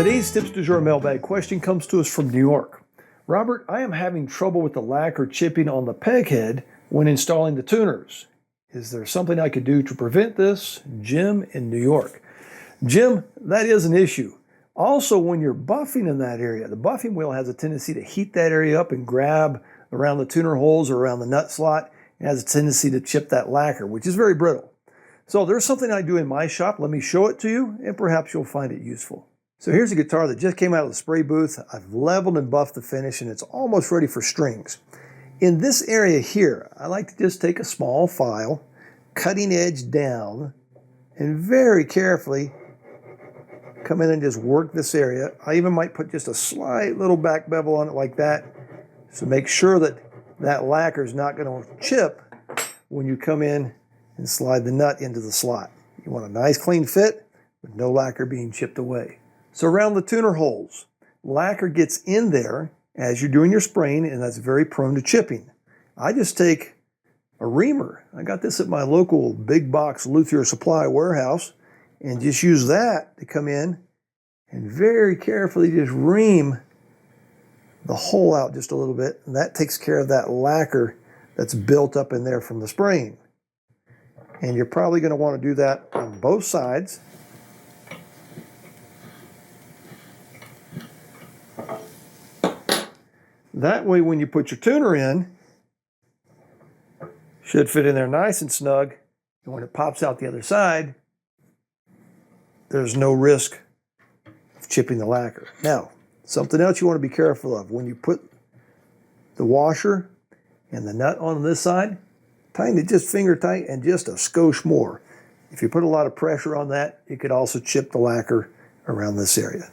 Today's Tips du Jour mailbag question comes to us from New York. Robert, I am having trouble with the lacquer chipping on the peg head when installing the tuners. Is there something I could do to prevent this? Jim in New York. Jim, that is an issue. Also, when you're buffing in that area, the buffing wheel has a tendency to heat that area up and grab around the tuner holes or around the nut slot. It has a tendency to chip that lacquer, which is very brittle. So there's something I do in my shop. Let me show it to you, and perhaps you'll find it useful. So here's a guitar that just came out of the spray booth. I've leveled and buffed the finish, and it's almost ready for strings. In this area here, I like to just take a small file, cutting edge down, and very carefully come in and just work this area. I even might put just a slight little back bevel on it like that, so make sure that that lacquer is not going to chip when you come in and slide the nut into the slot. You want a nice clean fit with no lacquer being chipped away. So around the tuner holes, lacquer gets in there as you're doing your spraying, and that's very prone to chipping. I just take a reamer. I got this at my local big box Luthier supply warehouse, and just use that to come in and very carefully just ream the hole out just a little bit, and that takes care of that lacquer that's built up in there from the spraying. And you're probably going to want to do that on both sides. That way when you put your tuner in, should fit in there nice and snug, and when it pops out the other side, there's no risk of chipping the lacquer. Now, something else you want to be careful of. When you put the washer and the nut on this side, tighten it just finger tight and just a skosh more. If you put a lot of pressure on that, it could also chip the lacquer around this area.